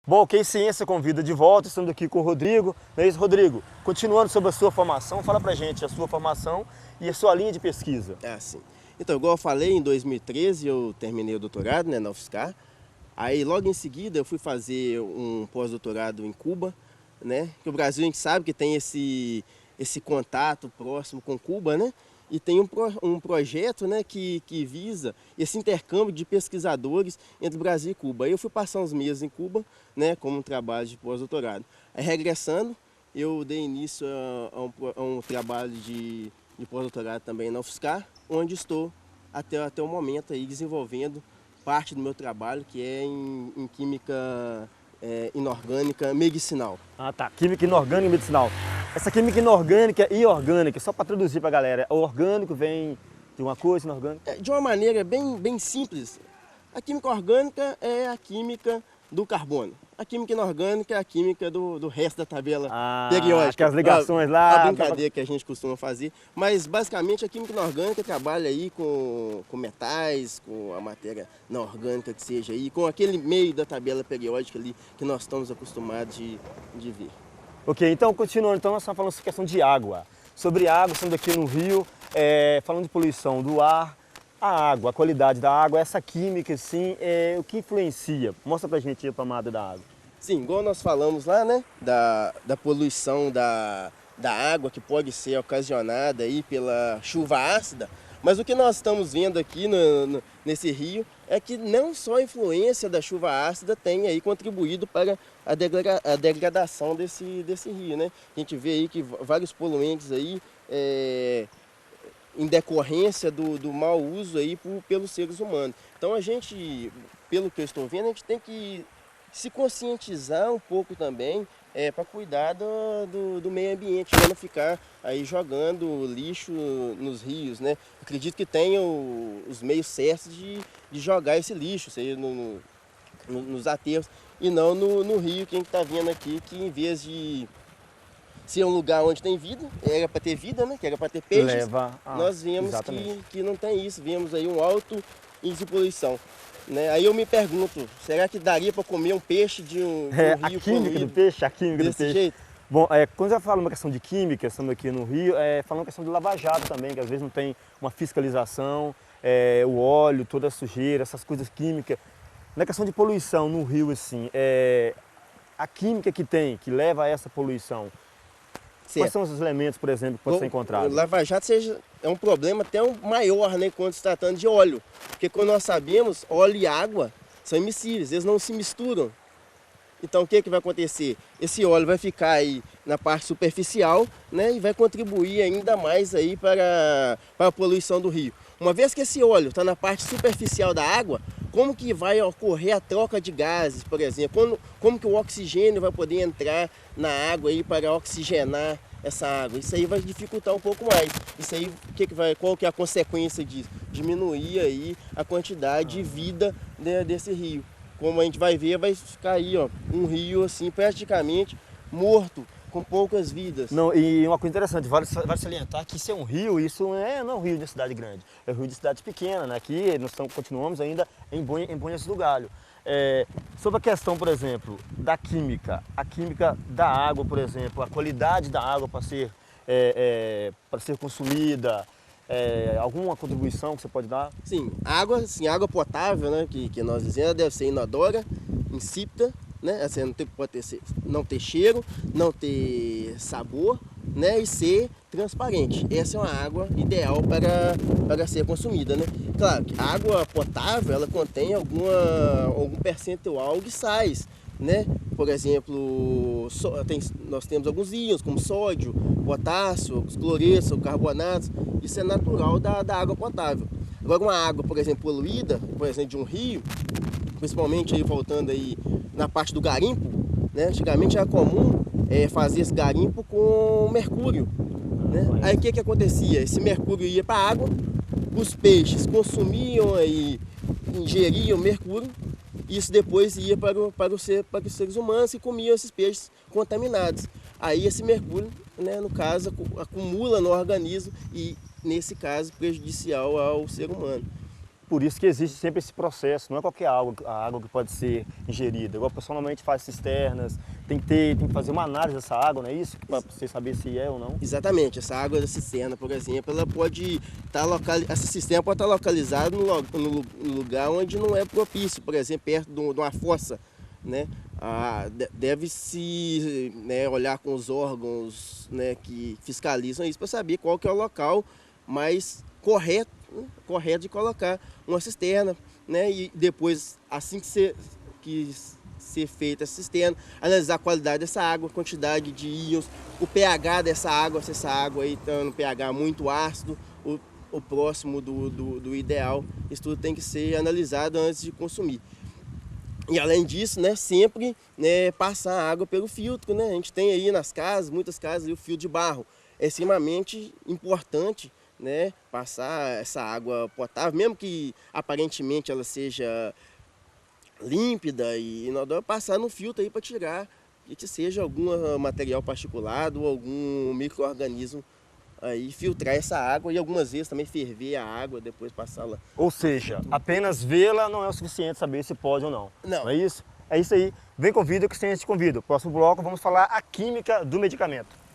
Bom, o Que Ciência convida de volta, estamos aqui com o Rodrigo. Não é isso, Rodrigo? Continuando sobre a sua formação, fala pra gente a sua formação e a sua linha de pesquisa. Sim. Então, igual eu falei, em 2013 eu terminei o doutorado, né, na UFSCar. Aí logo em seguida eu fui fazer um pós-doutorado em Cuba, né? Que o Brasil a gente sabe que tem esse contato próximo com Cuba, né? E tem um projeto, né, que visa esse intercâmbio de pesquisadores entre Brasil e Cuba. Aí eu fui passar uns meses em Cuba, né, como um trabalho de pós-doutorado. Aí regressando, eu dei início a um trabalho de pós-doutorado também na UFSCar, onde estou até o momento aí desenvolvendo parte do meu trabalho, que é em química inorgânica medicinal. Ah, tá. Química inorgânica e medicinal. Essa química inorgânica e orgânica, só para traduzir para a galera, o orgânico vem de uma coisa inorgânica? De uma maneira bem simples, a química orgânica é a química do carbono. A química inorgânica é a química do resto da tabela periódica. Acho que as ligações lá... A brincadeira que a gente costuma fazer. Mas, basicamente, a química inorgânica trabalha aí com metais, com a matéria não orgânica que seja aí, com aquele meio da tabela periódica ali que nós estamos acostumados de ver. Ok, então, continuando, então nós estamos falando sobre questão de água. Sobre água, estamos aqui no Rio, falando de poluição do ar, a água, a qualidade da água, essa química, assim, o que influencia? Mostra pra gente a pomada da água. Sim, igual nós falamos lá, né, da poluição da água que pode ser ocasionada aí pela chuva ácida, mas o que nós estamos vendo aqui nesse rio é que não só a influência da chuva ácida tem aí contribuído para a degradação desse rio, né? A gente vê aí que vários poluentes aí em decorrência do mau uso aí pelos seres humanos. Então a gente, pelo que eu estou vendo, a gente tem que se conscientizar um pouco também para cuidar do meio ambiente, para não ficar aí jogando lixo nos rios, né? Acredito que tenha os meios certos de jogar esse lixo, seja nos aterros e não no rio, que a gente está vendo aqui, que em vez de ser um lugar onde tem vida, era para ter vida, né? Que era para ter peixes, nós vemos que não tem isso, vemos aí um alto índice de poluição. Né? Aí eu me pergunto, será que daria para comer um peixe de um rio poluído? A química do peixe. Jeito? Bom, quando já fala uma questão de química, estamos aqui no Rio, falando uma questão de lava-jato também, que às vezes não tem uma fiscalização, o óleo, toda a sujeira, essas coisas químicas. Na questão de poluição no Rio, assim, a química que leva a essa poluição, quais são os elementos, por exemplo, que podem ser encontrados? O lava-jato é um problema até maior, né, quando se tratando de óleo. Porque como nós sabemos, óleo e água são immiscíveis, eles não se misturam. Então o que vai acontecer? Esse óleo vai ficar aí na parte superficial, né, e vai contribuir ainda mais aí para a poluição do rio. Uma vez que esse óleo está na parte superficial da água, como que vai ocorrer a troca de gases, por exemplo? Como que o oxigênio vai poder entrar na água aí para oxigenar essa água? Isso aí vai dificultar um pouco mais. Isso aí, qual que é a consequência disso? Diminuir aí a quantidade de vida desse rio. Como a gente vai ver, vai ficar aí, ó, um rio assim praticamente morto, com poucas vidas. Não, e uma coisa interessante, vale salientar que isso é um rio, isso não é um rio de cidade grande, é um rio de cidade pequena, né? Aqui nós continuamos ainda em Bonhas do Galho. Sobre a questão, por exemplo, da química, a química da água, por exemplo, a qualidade da água para ser consumida, alguma contribuição que você pode dar? Sim, água potável, né, que nós dizemos, deve ser inodora, insípida, né, assim, não ter cheiro, não ter sabor, né, e ser transparente. Essa é uma água ideal para ser consumida, né? Claro que a água potável, ela contém algum percentual de sais, né? Por exemplo, nós temos alguns íons, como sódio, potássio, os cloretos, os carbonatos. Isso é natural da água potável. Agora, uma água, por exemplo, poluída, por exemplo, de um rio, principalmente aí voltando aí na parte do garimpo, né? Antigamente era comum fazer esse garimpo com mercúrio, né? Aí o que acontecia? Esse mercúrio ia para a água, os peixes consumiam aí, ingeriam mercúrio, e isso depois ia para os seres humanos que comiam esses peixes contaminados. Aí esse mercúrio, né, no caso, acumula no organismo e, nesse caso, prejudicial ao ser humano. Por isso que existe sempre esse processo, não é qualquer água, a água que pode ser ingerida. Igual o pessoal normalmente faz cisternas, tem que fazer uma análise dessa água, não é isso? Para você saber se é ou não. Exatamente, essa água da cisterna, por exemplo, ela pode estar essa cisterna pode estar localizada no lugar onde não é propício, por exemplo, perto de uma fossa, né? Deve-se, né, olhar com os órgãos, né, que fiscalizam isso para saber qual que é o local mais correto de colocar uma cisterna, né? E depois, assim que ser feita essa cisterna, analisar a qualidade dessa água, a quantidade de íons, o pH dessa água, se essa água aí está no pH muito ácido, o próximo do ideal. Isso tudo tem que ser analisado antes de consumir. E além disso, né, sempre, né, passar a água pelo filtro, né? A gente tem aí nas casas, muitas casas, o filtro de barro. É extremamente importante, né, passar essa água potável, mesmo que aparentemente ela seja límpida e inodora, passar no filtro aí para tirar que seja algum material particulado ou algum micro-organismo, aí filtrar essa água e algumas vezes também ferver a água, depois passá-la. Ou seja, apenas vê-la não é o suficiente saber se pode ou não. Não. Não é isso? É isso aí. Vem com o vídeo que a gente te convida. Próximo bloco vamos falar a química do medicamento.